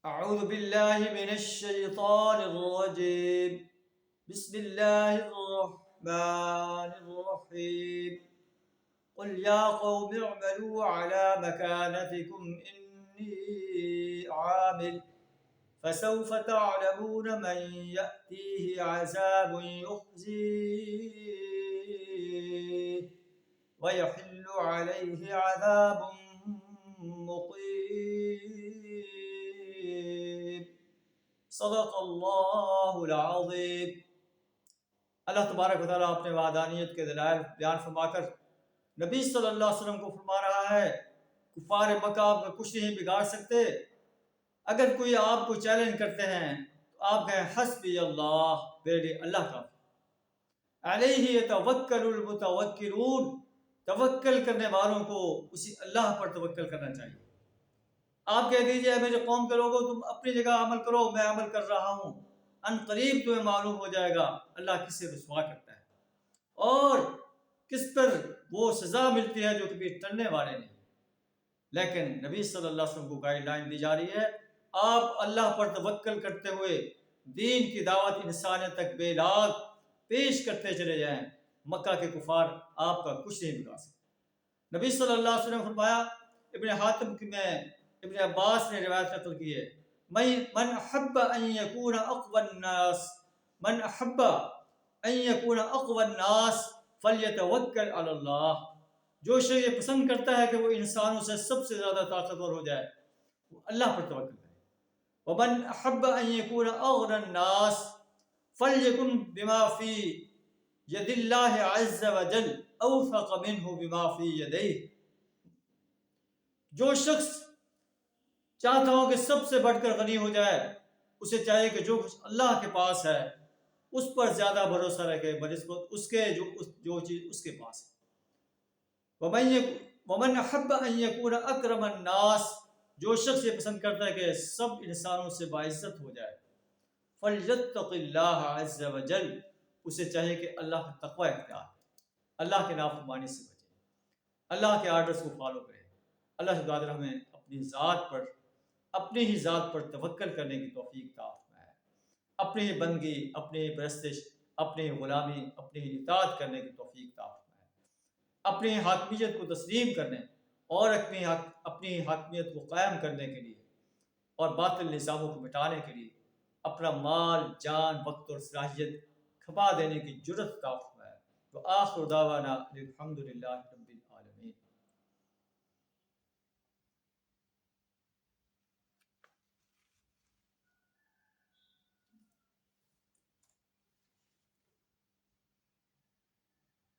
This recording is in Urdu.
أعوذ بالله من الشيطان الرجيم. بسم الله الرحمن الرحيم. قل يا قوم اعملوا على مكانتكم إني عامل فسوف تعلمون من يأتيه عذاب يخزيه ويحل عليه عذاب مقيم. صدق اللہ العظیم. اللہ تبارک و تعالیٰ اپنے وحدانیت کے دلائل بیان فرما کر نبی صلی اللہ علیہ وسلم کو فرما رہا ہے کفار مکہ آپ کا کچھ نہیں بگاڑ سکتے. اگر کوئی آپ کو چیلنج کرتے ہیں تو آپ کہیں حسبی اللہ، میرے لیے اللہ کا. علیہ یتوکل المتوکلون، توکل کرنے والوں کو اسی اللہ پر توکل کرنا چاہیے. آپ کہہ دیجئے میرے قوم کے لوگوں تم اپنی جگہ عمل کرو، میں عمل کر رہا ہوں. ان قریب تمہیں معلوم ہو جائے گا اللہ کس سے رسوا کرتا ہے اور کس پر وہ سزا ملتی ہے جو کبھی ٹلنے والے نہیں. لیکن نبی صلی اللہ علیہ وسلم کو گائیڈ لائن دی جا رہی ہے، آپ اللہ پر توکل کرتے ہوئے دین کی دعوت انسانیت تک بے لاگ پیش کرتے چلے جائیں. مکہ کے کفار آپ کا کچھ نہیں بگاڑ سکتے. نبی صلی اللہ علیہ وسلم نے فرمایا، ابن حاتم میں ابن عباس نے روایت نقل کی ہے، من احب ان یکون اقوى الناس من احب ان یکون اقوى الناس فلیتوکل علی اللہ. جو شخص یہ پسند کرتا ہے کہ وہ انسانوں سے سب سے زیادہ طاقتور ہو جائے، وہ اللہ پر توکل کرے. ومن احب ان یکون اغنى الناس فلیکن بما فی ید اللہ عز وجل اوثق منہ بما فی یدیہ. جو شخص چاہتا ہو کہ سب سے بڑھ کر غنی ہو جائے، اسے چاہیے کہ جو کچھ اللہ کے پاس ہے اس پر زیادہ بھروسہ رکھے بنسبت اس کے جو چیز اس کے پاس ہے. ومن احب ان یکون اکرم الناس، جو شخص یہ پسند کرتا ہے کہ سب انسانوں سے باعزت ہو جائے، فلیتق اللہ عز وجل، اسے چاہیے کہ اللہ کا تقوی اختیار کرے، اللہ کے نافرمانی سے بچے، اللہ کے آرڈرز کو فالو کرے. اللہ تعالیٰ ہمیں اپنی ہی ذات پر توکل کرنے کی توفیق عطا فرمائے، اپنی ہی بندگی، اپنی ہی پرستش، اپنی ہی غلامی، اپنی ہی اطاعت کرنے کی توفیق عطا فرمائے، اپنی حاکمیت کو تسلیم کرنے اور اپنی حاکمیت کو قائم کرنے کے لیے اور باطل نظاموں کو مٹانے کے لیے اپنا مال، جان، وقت اور صلاحیت کھپا دینے کی جرت عطا فرمائے. وآخر دعوانا الحمدللہ.